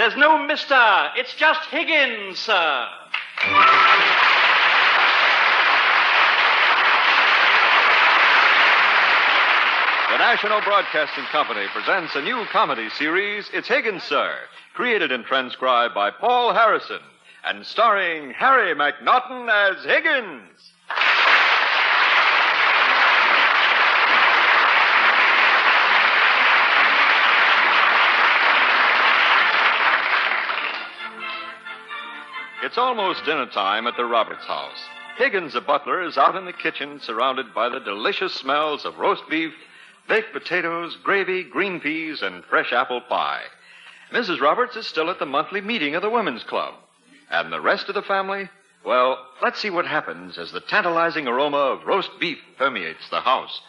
There's no mister. It's just Higgins, sir. The National Broadcasting Company presents a new comedy series, It's Higgins, Sir, created and transcribed by Paul Harrison, and starring Harry McNaughton as Higgins. It's almost dinner time at the Roberts house. Higgins, the butler, is out in the kitchen surrounded by the delicious smells of roast beef, baked potatoes, gravy, green peas, and fresh apple pie. Mrs. Roberts is still at the monthly meeting of the Women's Club. And the rest of the family? Well, let's see what happens as the tantalizing aroma of roast beef permeates the house.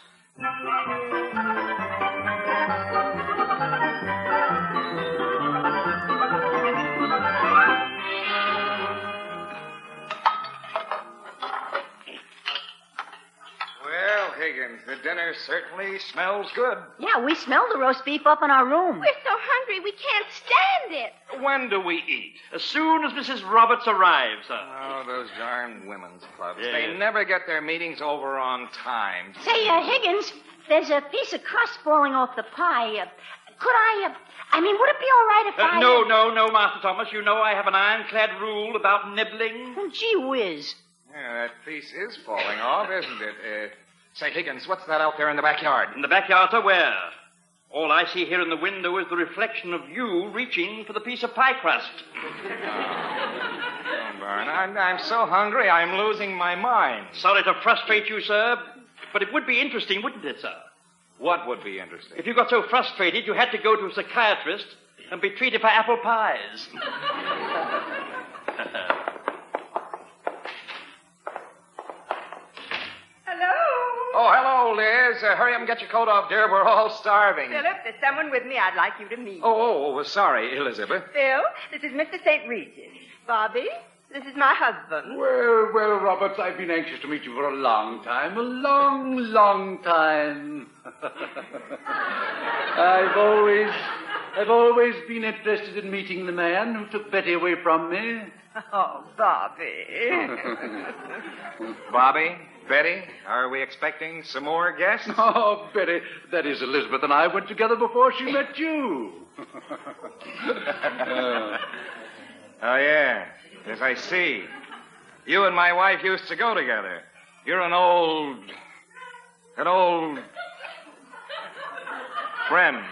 Higgins, the dinner certainly smells good. Yeah, we smell the roast beef up in our room. We're so hungry we can't stand it. When do we eat? As soon as Mrs. Roberts arrives, sir. Oh, those darn women's clubs. Yeah. They never get their meetings over on time. Say, Higgins, there's a piece of crust falling off the pie. Would it be all right if I... No, Master Thomas. You know I have an ironclad rule about nibbling. Oh, gee whiz. Yeah, that piece is falling off, isn't it? Say, Higgins, what's that out there in the backyard? In the backyard, sir, where? All I see here in the window is the reflection of you reaching for the piece of pie crust. Oh, Barn, I'm so hungry I'm losing my mind. Sorry to frustrate you, sir, but it would be interesting, wouldn't it, sir? What would be interesting? If you got so frustrated you had to go to a psychiatrist and be treated for apple pies. Oh, hello, Liz. Hurry up and get your coat off, dear. We're all starving. Philip, there's someone with me I'd like you to meet. Sorry, Elizabeth. Phil, this is Mr. St. Regis. Bobby, this is my husband. Well, Roberts, I've been anxious to meet you for a long time. A long, long time. I've always been interested in meeting the man who took Betty away from me. Oh, Bobby. Bobby, Betty, are we expecting some more guests? Oh, Betty, that is, Elizabeth and I went together before she met you. Oh, yeah. Yes, I see. You and my wife used to go together. You're an old friend.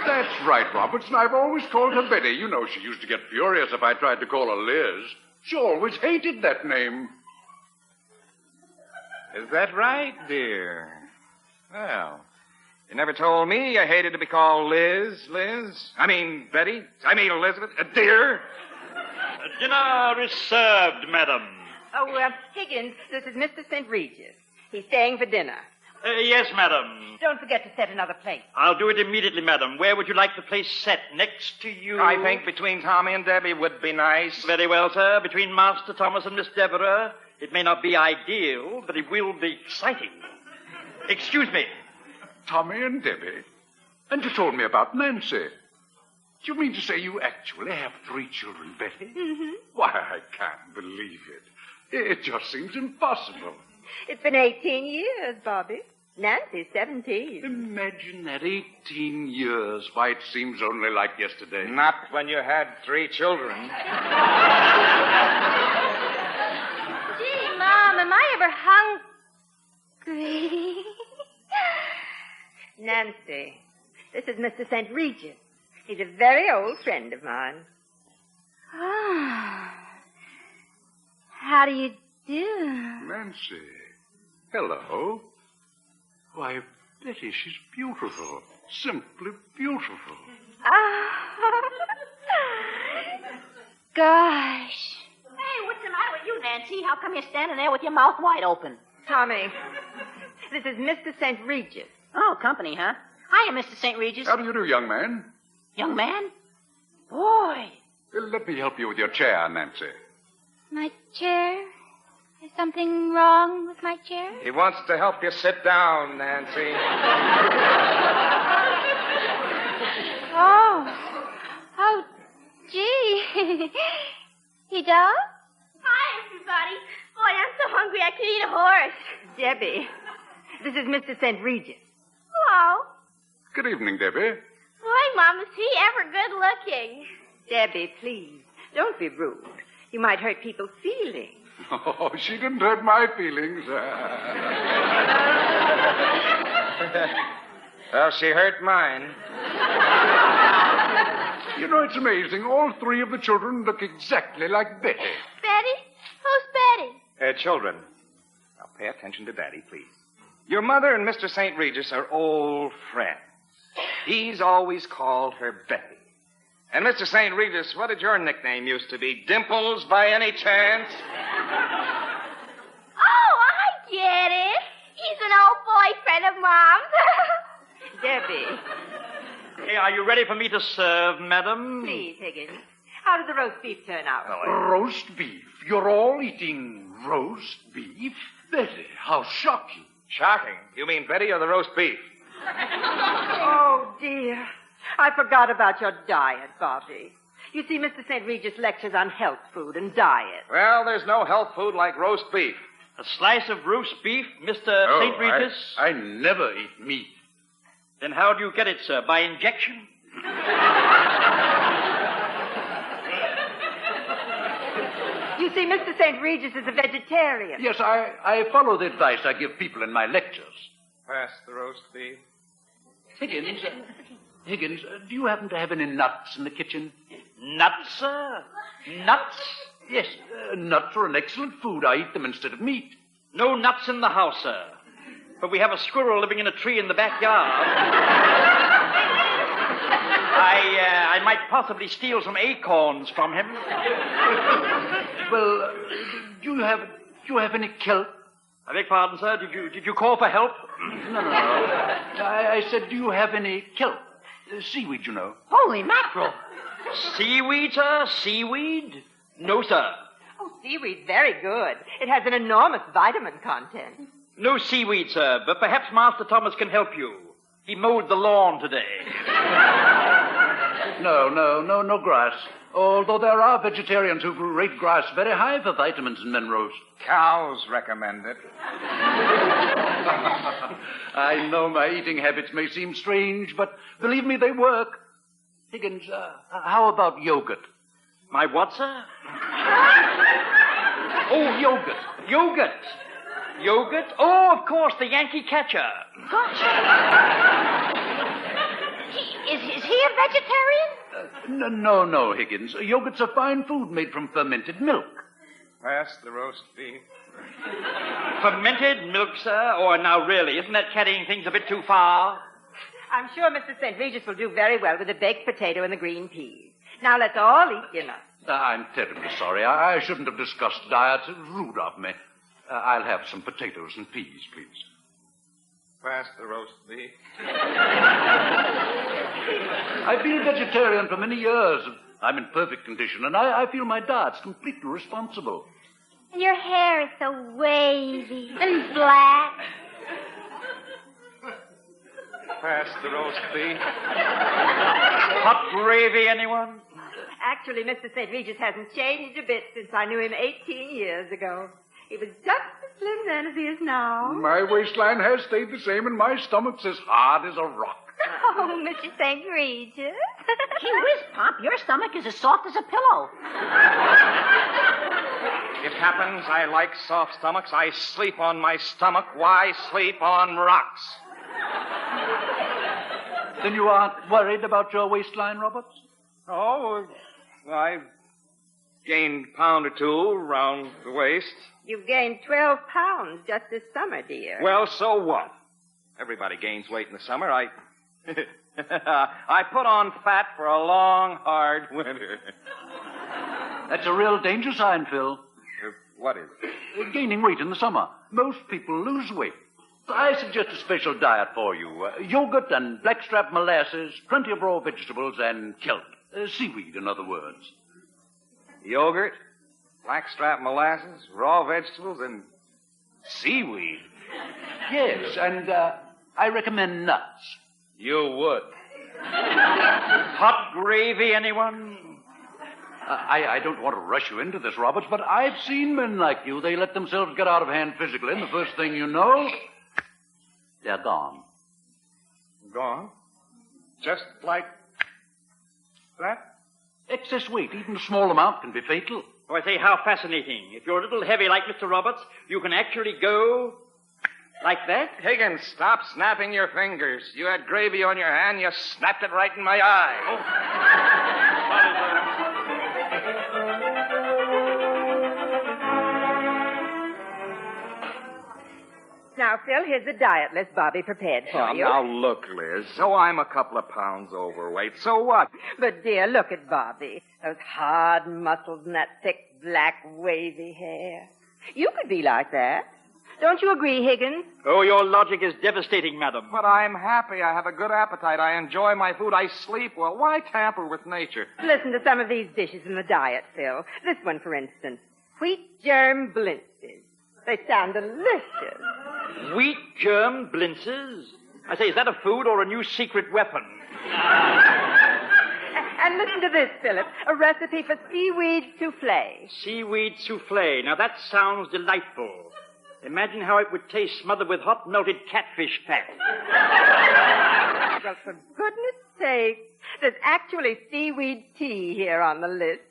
That's right, Roberts, and I've always called her Betty. You know she used to get furious if I tried to call her Liz. She always hated that name. Is that right, dear? Well, you never told me you hated to be called Betty. Elizabeth. Dear. Dinner is served, madam. Oh, Higgins, this is Mr. St. Regis. He's staying for dinner. Yes, madam. Don't forget to set another plate. I'll do it immediately, madam. Where would you like the place set? Next to you? I think between Tommy and Debbie would be nice. Very well, sir. Between Master Thomas and Miss Deborah, it may not be ideal, but it will be exciting. Excuse me. Tommy and Debbie? And you told me about Nancy. Do you mean to say you actually have 3 children, Betty? Mm-hmm. Why, I can't believe it. It just seems impossible. It's been 18 years, Bobby. Nancy's 17. Imagine that, 18 years. Why, it seems only like yesterday. Not when you had 3 children. Gee, Mom, am I ever hungry? Nancy, this is Mr. St. Regis. He's a very old friend of mine. Oh. How do you do? Nancy. Hello. Why, Betty, she's beautiful. Simply beautiful. Gosh. Hey, what's the matter with you, Nancy? How come you're standing there with your mouth wide open? Tommy, this is Mr. St. Regis. Oh, company, huh? Hiya, Mr. St. Regis. How do you do, young man? Young man? Boy. Let me help you with your chair, Nancy. My chair? Is something wrong with my chair? He wants to help you sit down, Nancy. He does? Hi, everybody. Boy, I'm so hungry I could eat a horse. Debbie, this is Mr. St. Regis. Hello. Good evening, Debbie. Boy, Mom, is he ever good looking? Debbie, please, don't be rude. You might hurt people's feelings. Oh, she didn't hurt my feelings. Well, she hurt mine. You know, it's amazing. All three of the children look exactly like Betty. Betty? Who's Betty? Children, now pay attention to Daddy, please. Your mother and Mr. St. Regis are old friends. He's always called her Betty. And Mr. St. Regis, what did your nickname used to be? Dimples, by any chance? Oh, I get it. He's an old boyfriend of Mom's. Debbie, Hey, are you ready for me to serve, madam? please, Higgins. How did the roast beef turn out? Roast beef? You're all eating roast beef? Betty, how shocking. Shocking. You mean Betty or the roast beef? Oh, dear. I forgot about your diet, Bobby. You see, Mr. St. Regis lectures on health food and diet. Well, there's no health food like roast beef. A slice of roast beef, Mr. St. Regis? I never eat meat. Then how do you get it, sir? By injection? You see, Mr. St. Regis is a vegetarian. Yes, I follow the advice I give people in my lectures. Pass the roast beef. Higgins, do you happen to have any nuts in the kitchen? Nuts, sir? Nuts? Yes, nuts are an excellent food. I eat them instead of meat. No nuts in the house, sir. But we have a squirrel living in a tree in the backyard. I might possibly steal some acorns from him. Well, do you have any kelp? I beg pardon, sir. Did you call for help? No. I said, do you have any kelp? Seaweed, you know. Holy mackerel. Seaweed, sir? Seaweed? No, sir. Oh, seaweed's very good. It has an enormous vitamin content. No seaweed, sir, but perhaps Master Thomas can help you. He mowed the lawn today. No grass. Although there are vegetarians who rate grass very high for vitamins and minerals. Cows recommend it. I know my eating habits may seem strange, but believe me, they work. Higgins, how about yogurt? My what, sir? Oh, yogurt. Yogurt. Yogurt? Oh, of course, the Yankee catcher. Is he a vegetarian? No, Higgins. Yogurt's a fine food made from fermented milk. Pass the roast beef. Fermented milk, sir? Oh, now really, isn't that carrying things a bit too far? I'm sure Mr. St. Regis will do very well with the baked potato and the green peas. Now let's all eat dinner. I'm terribly sorry. I shouldn't have discussed diets. It was rude of me. I'll have some potatoes and peas, please. Pass the roast beef. I've been a vegetarian for many years. I'm in perfect condition, and I feel my diet's completely responsible. And your hair is so wavy and black. Pass the roast beef. Hot gravy, anyone? Actually, Mr. St. Regis hasn't changed a bit since I knew him 18 years ago. He was just as slim then as he is now. My waistline has stayed the same, and my stomach's as hard as a rock. Oh, Mr. St. Regis. Gee whiz, Pop, your stomach is as soft as a pillow. It happens I like soft stomachs. I sleep on my stomach. Why sleep on rocks? Then you aren't worried about your waistline, Roberts? Oh, I've gained a pound or two around the waist. You've gained 12 pounds just this summer, dear. Well, so what? Everybody gains weight in the summer. I put on fat for a long, hard winter. That's a real danger sign, Phil. What is it? Gaining weight in the summer. Most people lose weight. I suggest a special diet for you. Yogurt and blackstrap molasses, plenty of raw vegetables, and kelp. Seaweed, in other words. Yogurt, blackstrap molasses, raw vegetables, and seaweed. Yes, and I recommend nuts. You would. Hot gravy, anyone? I don't want to rush you into this, Roberts, but I've seen men like you. They let themselves get out of hand physically, and the first thing you know, they're gone. Gone? Just like that? Excess weight, even a small amount, can be fatal. Oh, I say, how fascinating. If you're a little heavy like Mr. Roberts, you can actually go like that. Higgins, stop snapping your fingers. You had gravy on your hand, you snapped it right in my eye. Now, Phil, here's the diet list Bobby prepared for you. Now, look, Liz. So I'm a couple of pounds overweight. So what? But, dear, look at Bobby. Those hard muscles and that thick, black, wavy hair. You could be like that. Don't you agree, Higgins? Oh, your logic is devastating, madam. But I'm happy. I have a good appetite. I enjoy my food. I sleep well. Why tamper with nature? Listen to some of these dishes in the diet, Phil. This one, for instance. Wheat germ blintzes. They sound delicious. Wheat germ blintzes? I say, is that a food or a new secret weapon? And listen to this, Philip. A recipe for seaweed souffle. Seaweed souffle. Now, that sounds delightful. Imagine how it would taste smothered with hot melted catfish fat. Well, for goodness sake, there's actually seaweed tea here on the list.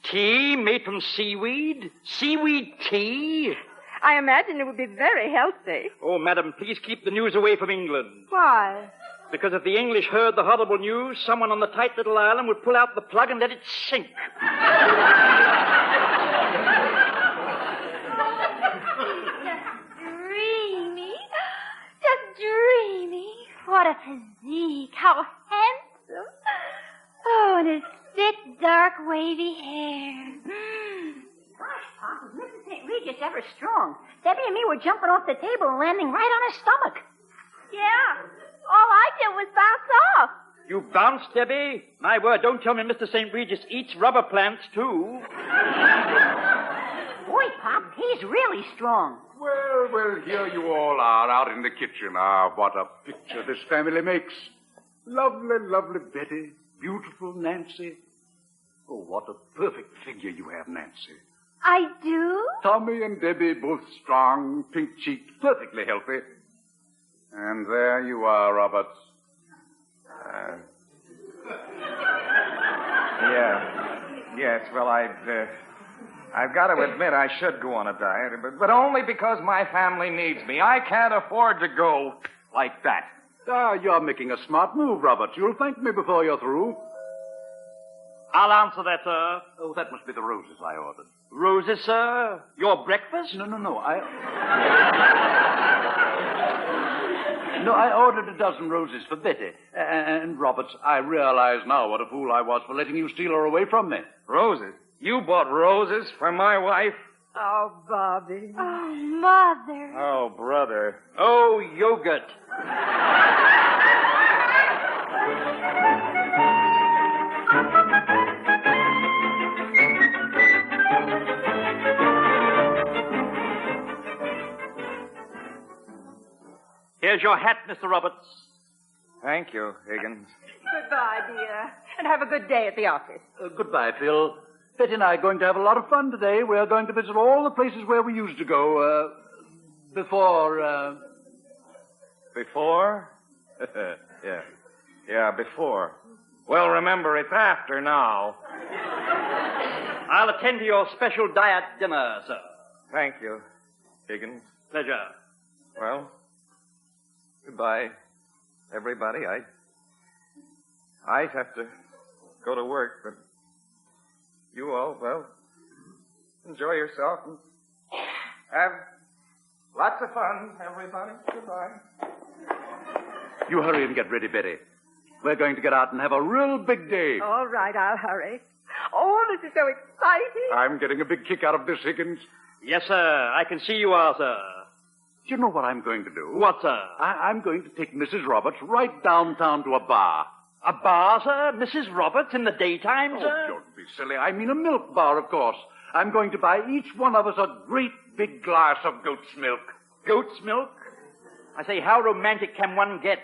Tea made from seaweed? Seaweed tea? I imagine it would be very healthy. Oh, madam, please keep the news away from England. Why? Because if the English heard the horrible news, someone on the tight little island would pull out the plug and let it sink. Dreamy. Just dreamy. What a physique. How handsome. Oh, and his thick, dark, wavy hair. Gosh, Pop, was Mrs. St. Regis ever strong? Debbie and me were jumping off the table and landing right on her stomach. Yeah. All I did was bounce off. You bounced, Debbie? My word, don't tell me Mr. St. Regis eats rubber plants, too. Boy, Pop, he's really strong. Well, here you all are out in the kitchen. Ah, what a picture this family makes. Lovely, lovely Betty. Beautiful Nancy. Oh, what a perfect figure you have, Nancy. I do? Tommy and Debbie, both strong, pink-cheeked, perfectly healthy. And there you are, Roberts. Yes, well, I've got to admit I should go on a diet, but only because my family needs me. I can't afford to go like that. Ah, you're making a smart move, Roberts. You'll thank me before you're through. I'll answer that, sir. Oh, that must be the roses I ordered. Roses, sir? Your breakfast? No. I ordered a dozen roses for Betty. And, Roberts, I realize now what a fool I was for letting you steal her away from me. Roses? You bought roses for my wife? Oh, Bobby. Oh, Mother. Oh, brother. Oh, yogurt. Here's your hat, Mr. Roberts. Thank you, Higgins. Goodbye, dear. And have a good day at the office. Goodbye, Phil. Betty and I are going to have a lot of fun today. We're going to visit all the places where we used to go, before. Before? Yeah, before. Well, remember, it's after now. I'll attend to your special diet dinner, sir. Thank you, Higgins. Pleasure. Well, goodbye, everybody. I'd have to go to work, but you all, well, enjoy yourself and have lots of fun, everybody. Goodbye. You hurry and get ready, Betty. We're going to get out and have a real big day. All right, I'll hurry. Oh, this is so exciting. I'm getting a big kick out of this, Higgins. Yes, sir. I can see you are, sir. Do you know what I'm going to do? What, sir? I'm going to take Mrs. Roberts right downtown to a bar. A bar, sir? Mrs. Roberts in the daytime, sir? Oh, don't be silly. I mean a milk bar, of course. I'm going to buy each one of us a great big glass of goat's milk. Goat's milk? I say, how romantic can one get?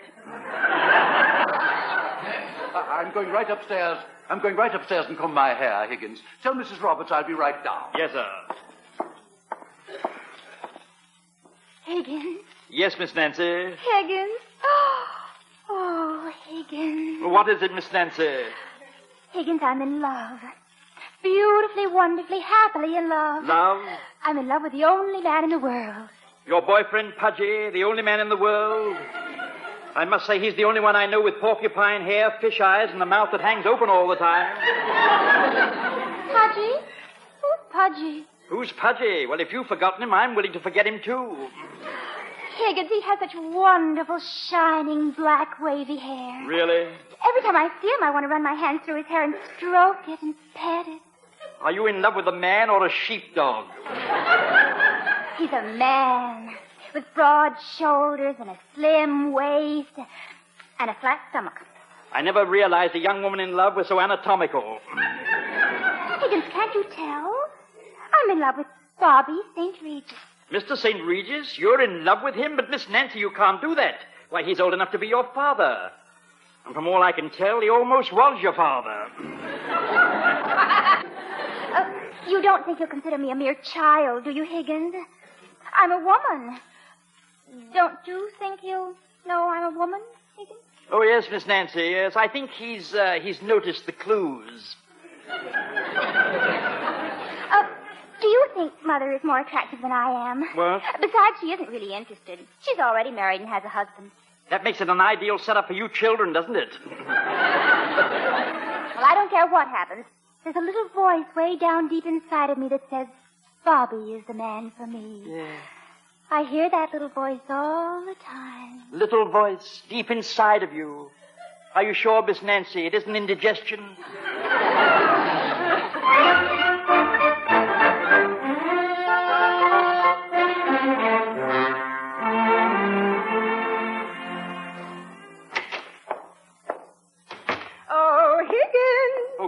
I'm going right upstairs. I'm going right upstairs and comb my hair, Higgins. Tell Mrs. Roberts I'll be right down. Yes, sir. Higgins. Yes, Miss Nancy. Higgins. Oh, Higgins. What is it, Miss Nancy? Higgins, I'm in love. Beautifully, wonderfully, happily in love. Love? I'm in love with the only man in the world. Your boyfriend, Pudgy, the only man in the world? I must say he's the only one I know with porcupine hair, fish eyes, and a mouth that hangs open all the time. Pudgy? Who's Pudgy? Who's Pudgy? Well, if you've forgotten him, I'm willing to forget him, too. Higgins, he has such wonderful, shining, black, wavy hair. Really? Every time I see him, I want to run my hands through his hair and stroke it and pet it. Are you in love with a man or a sheepdog? He's a man with broad shoulders and a slim waist and a flat stomach. I never realized a young woman in love was so anatomical. Higgins, can't you tell? I'm in love with Bobby St. Regis. Mr. St. Regis, you're in love with him? But, Miss Nancy, you can't do that. Why, he's old enough to be your father. And from all I can tell, he almost was your father. You don't think you'll consider me a mere child, do you, Higgins? I'm a woman. Don't you think you know I'm a woman, Higgins? Oh, yes, Miss Nancy, yes. I think he's noticed the clues. Do you think Mother is more attractive than I am? What? Besides, she isn't really interested. She's already married and has a husband. That makes it an ideal setup for you children, doesn't it? Well, I don't care what happens. There's a little voice way down deep inside of me that says, Bobby is the man for me. Yeah. I hear that little voice all the time. Little voice deep inside of you. Are you sure, Miss Nancy, it isn't indigestion?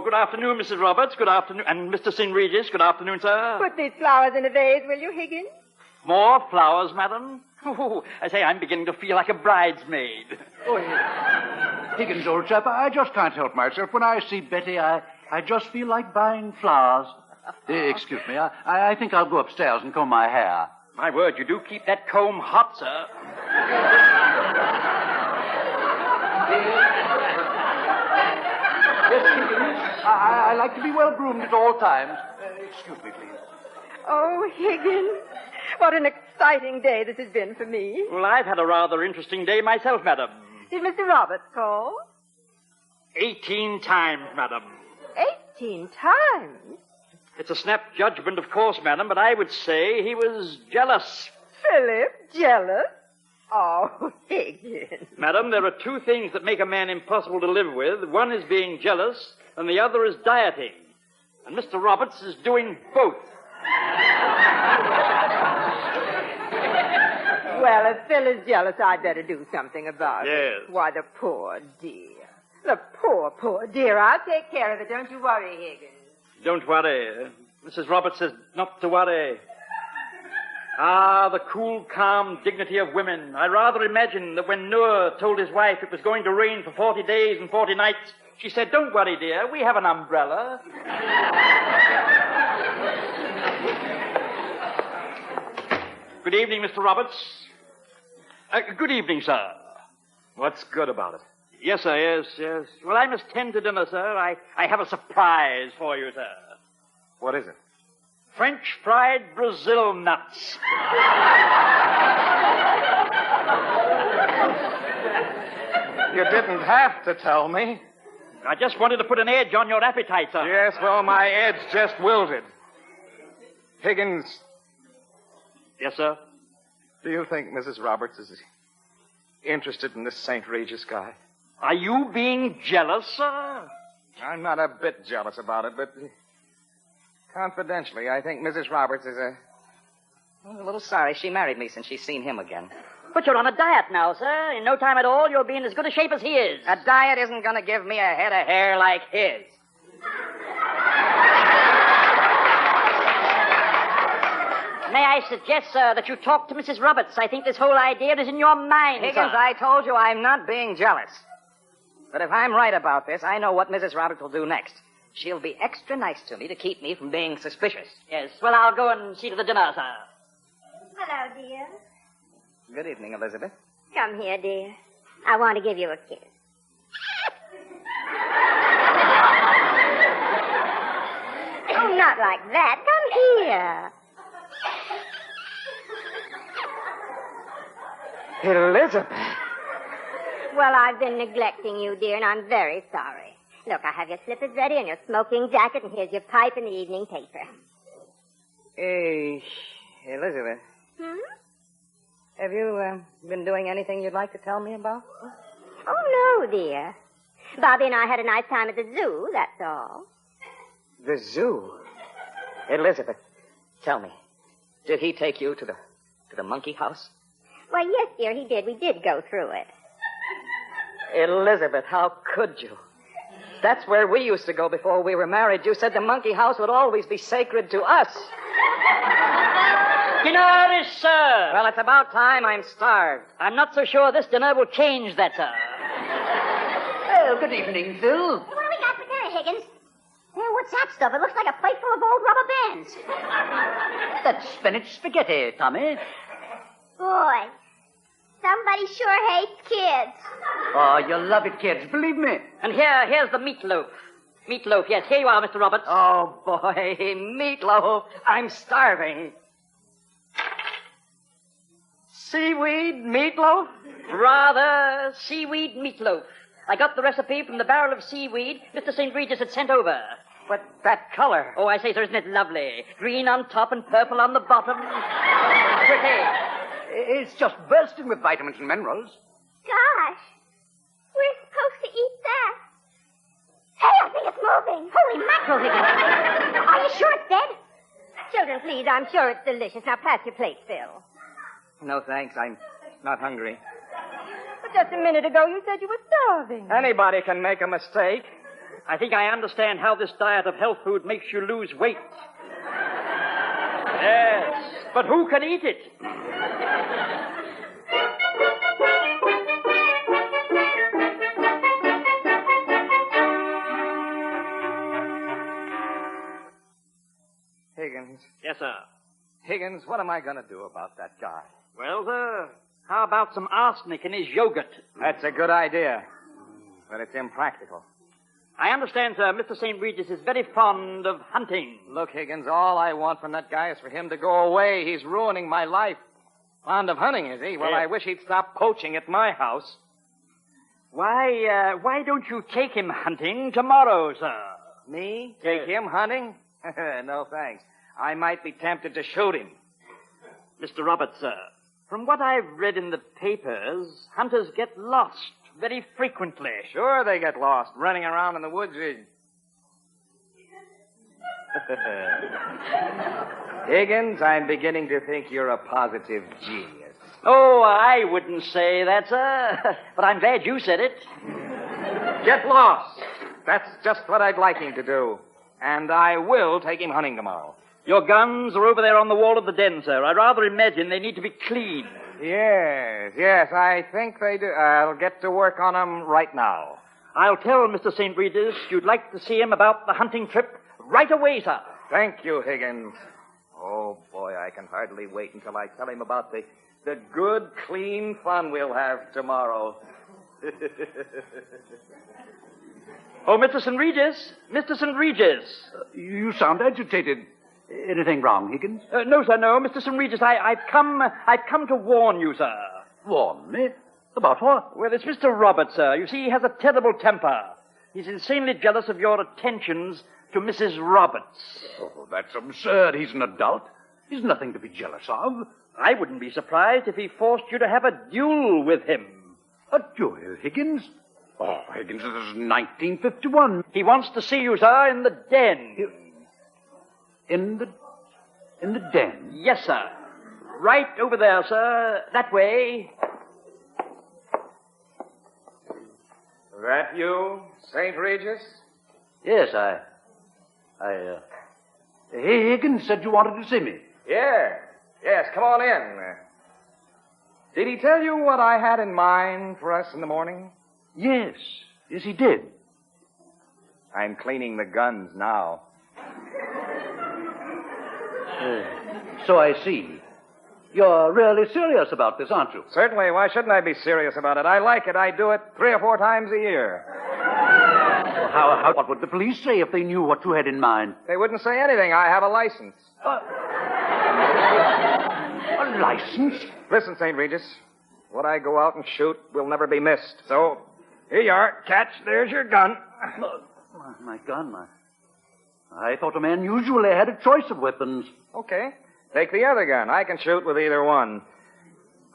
Good afternoon, Mrs. Roberts. Good afternoon. And Mr. St. Regis, good afternoon, sir. Put these flowers in a vase, will you, Higgins? More flowers, madam? Oh, I say, I'm beginning to feel like a bridesmaid. Oh, Higgins, old chap, I just can't help myself. When I see Betty, I just feel like buying flowers. Excuse me, I think I'll go upstairs and comb my hair. My word, you do keep that comb hot, sir. Yes, Higgins. I like to be well groomed at all times. Excuse me, please. Oh, Higgins, what an exciting day this has been for me. Well, I've had a rather interesting day myself, madam. Did Mr. Roberts call? 18 times, madam. 18 times? It's a snap judgment, of course, madam, but I would say he was jealous. Philip, jealous? Oh, Higgins. Madam, there are two things that make a man impossible to live with. One is being jealous, and the other is dieting. And Mr. Roberts is doing both. Well, if Phil is jealous, I'd better do something about it. Yes. Why, the poor dear. The poor dear. I'll take care of it. Don't you worry, Higgins. Don't worry. Mrs. Roberts says not to worry. Ah, the cool, calm dignity of women. I rather imagine that when Noah told his wife it was going to rain for 40 days and 40 nights, she said, "Don't worry, dear, we have an umbrella." Good evening, Mr. Roberts. Good evening, sir. What's good about it? Yes, sir, yes. Well, I must tend to dinner, sir. I have a surprise for you, sir. What is it? French fried Brazil nuts. You didn't have to tell me. I just wanted to put an edge on your appetite, sir. Yes, well, my edge just wilted. Higgins. Yes, sir? Do you think Mrs. Roberts is interested in this St. Regis guy? Are you being jealous, sir? I'm not a bit jealous about it, but confidentially, I think Mrs. Roberts is a little sorry she married me since she's seen him again. But you're on a diet now, sir. In no time at all, you'll be in as good a shape as he is. A diet isn't going to give me a head of hair like his. May I suggest, sir, that you talk to Mrs. Roberts? I think this whole idea is in your mind, Higgins, sir. I told you I'm not being jealous. But if I'm right about this, I know what Mrs. Roberts will do next. She'll be extra nice to me to keep me from being suspicious. Yes, well, I'll go and see to the dinner, sir. Hello, dear. Good evening, Elizabeth. Come here, dear. I want to give you a kiss. Oh, not like that. Come here. Elizabeth. Well, I've been neglecting you, dear, and I'm very sorry. Look, I have your slippers ready and your smoking jacket, and here's your pipe and the evening paper. Hey, Elizabeth. Have you been doing anything you'd like to tell me about? Oh, no, dear. Bobby and I had a nice time at the zoo, that's all. The zoo? Elizabeth, tell me, did he take you to the monkey house? Why, yes, dear, he did. We did go through it. Elizabeth, how could you? That's where we used to go before we were married. You said the monkey house would always be sacred to us. Dinner is served. Well, it's about time. I'm starved. I'm not so sure this dinner will change that, sir. Well, good evening, Phil. What do we got for dinner, Higgins? What's that stuff? It looks like a plate full of old rubber bands. That's spinach spaghetti, Tommy. Boy, somebody sure hates kids. Oh, you love it, kids. Believe me. And here's the meatloaf. Meatloaf, yes. Here you are, Mr. Roberts. Oh, boy, meatloaf. I'm starving. Seaweed meatloaf? Rather, seaweed meatloaf. I got the recipe from the barrel of seaweed Mr. St. Regis had sent over. But that color. Oh, I say, sir, isn't it lovely? Green on top and purple on the bottom. Pretty. It's just bursting with vitamins and minerals. Gosh, we're supposed to eat that. Hey, I think it's moving. Holy mackerel, Higgins. Are you sure it's dead? Children, please, I'm sure it's delicious. Now pass your plate, Phil. No, thanks. I'm not hungry. But just a minute ago, you said you were starving. Anybody can make a mistake. I think I understand how this diet of health food makes you lose weight. Yes, but who can eat it? Higgins. Yes, sir. Higgins, what am I going to do about that guy? Well, sir, how about some arsenic in his yogurt? That's a good idea, but it's impractical. I understand, sir, Mr. St. Regis is very fond of hunting. Look, Higgins, all I want from that guy is for him to go away. He's ruining my life. Fond of hunting, is he? Well, Yes. I wish he'd stop poaching at my house. Why don't you take him hunting tomorrow, sir? Me? Take him hunting? No, thanks. I might be tempted to shoot him. Mr. Roberts, sir, from what I've read in the papers, hunters get lost very frequently. Sure they get lost running around in the woods. Higgins, I'm beginning to think you're a positive genius. Oh, I wouldn't say that, sir, but I'm glad you said it. Get lost. That's just what I'd like him to do. And I will take him hunting tomorrow. Your guns are over there on the wall of the den, sir. I rather imagine they need to be cleaned. Yes, I think they do. I'll get to work on them right now. I'll tell Mr. St. Regis you'd like to see him about the hunting trip right away, sir. Thank you, Higgins. Oh, boy, I can hardly wait until I tell him about the good, clean fun we'll have tomorrow. Oh, Mr. St. Regis. Mr. St. Regis. You sound agitated. Anything wrong, Higgins? No, sir, no. Mr. St. Regis, I've come to warn you, sir. Warn me? About what? Well, it's Mr. Roberts, sir. You see, he has a terrible temper. He's insanely jealous of your attentions to Mrs. Roberts. Oh, that's absurd. He's an adult. He's nothing to be jealous of. I wouldn't be surprised if he forced you to have a duel with him. A duel, Higgins? Oh, Higgins, this is 1951. He wants to see you, sir, in the den. In the den? Yes, sir. Right over there, sir. That way. That you, St. Regis? Yes, Higgins said you wanted to see me. Yes, come on in. Did he tell you what I had in mind for us in the morning? Yes, Is he dead? I'm cleaning the guns now. So I see. You're really serious about this, aren't you? Certainly. Why shouldn't I be serious about it? I like it. I do it 3 or 4 times a year. What would the police say if they knew what you had in mind? They wouldn't say anything. I have a license. A license? Listen, St. Regis. What I go out and shoot will never be missed. So, here you are. Catch. There's your gun. My gun. I thought a man usually had a choice of weapons. Okay. Take the other gun. I can shoot with either one.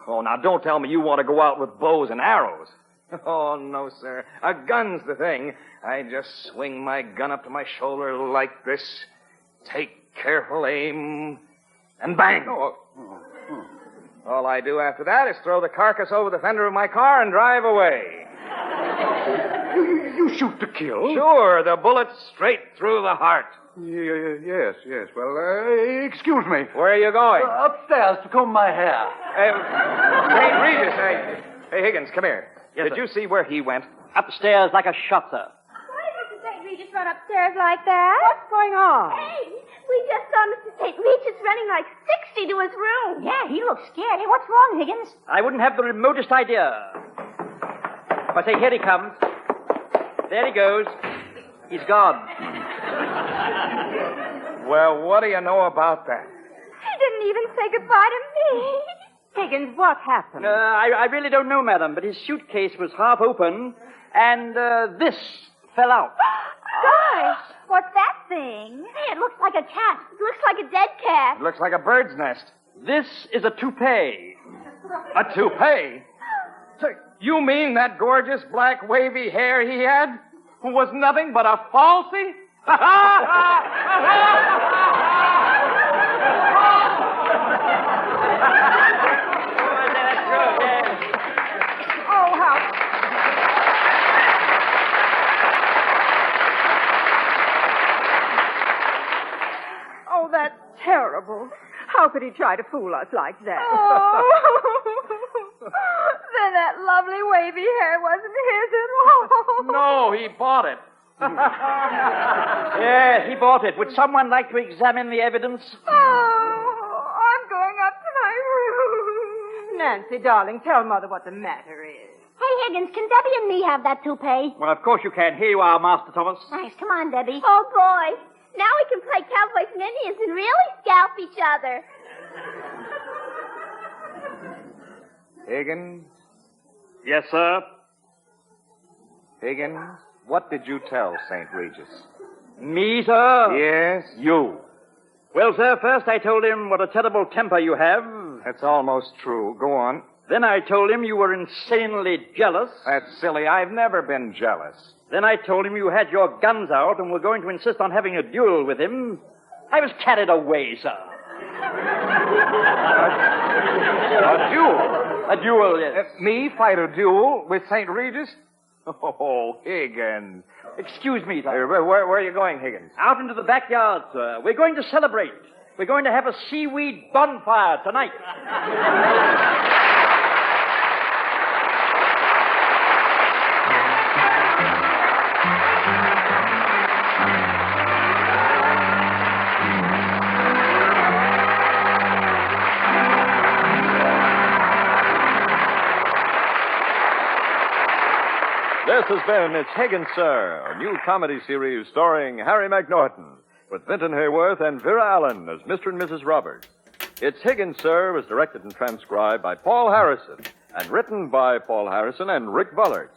Oh, now don't tell me you want to go out with bows and arrows. Oh, no, sir. A gun's the thing. I just swing my gun up to my shoulder like this, take careful aim, and bang. All I do after that is throw the carcass over the fender of my car and drive away. You shoot to kill? Sure, the bullet straight through the heart. Yes. Well, excuse me. Where are you going? Upstairs to comb my hair. St. Regis, hey, Higgins, come here. Yes, Did sir. you see where he went? Upstairs like a shot, sir. Why did Mr. St. Regis run upstairs like that? What's going on? Hey, we just saw Mr. St. Regis running like 60 to his room. Yeah, he looks scared. Hey, what's wrong, Higgins? I wouldn't have the remotest idea. If I say, here he comes. There he goes. He's gone. Well, what do you know about that? He didn't even say goodbye to me. Higgins, what happened? I really don't know, madam, but his suitcase was half open, and this fell out. Gosh, what's that thing? Hey, it looks like a cat. It looks like a dead cat. It looks like a bird's nest. This is a toupee. A toupee? So you mean that gorgeous black wavy hair he had was nothing but a falsie? Oh, how... Oh, that's terrible. How could he try to fool us like that? Oh. Then that lovely wavy hair wasn't his at all. No, he bought it. Yes, he bought it. Would someone like to examine the evidence? Oh, I'm going up to my room. Nancy, darling, tell Mother what the matter is. Hey, Higgins, can Debbie and me have that toupee? Well, of course you can. Here you are, Master Thomas. Thanks. Come on, Debbie. Oh, boy. Now we can play cowboys and Indians and really scalp each other. Higgins? Yes, sir. Higgins, what did you tell St. Regis? Me, sir? Yes, you. Well, sir, first I told him what a terrible temper you have. That's almost true. Go on. Then I told him you were insanely jealous. That's silly. I've never been jealous. Then I told him you had your guns out and were going to insist on having a duel with him. I was carried away, sir. A duel? A duel, yes. Me fight a duel with St. Regis? Oh, Higgins. Excuse me, sir. Where are you going, Higgins? Out into the backyard, sir. We're going to celebrate. We're going to have a seaweed bonfire tonight. This has been It's Higgins, Sir, a new comedy series starring Harry McNorton, with Vinton Hayworth and Vera Allen as Mr. and Mrs. Roberts. It's Higgins, Sir was directed and transcribed by Paul Harrison and written by Paul Harrison and Rick Bullard.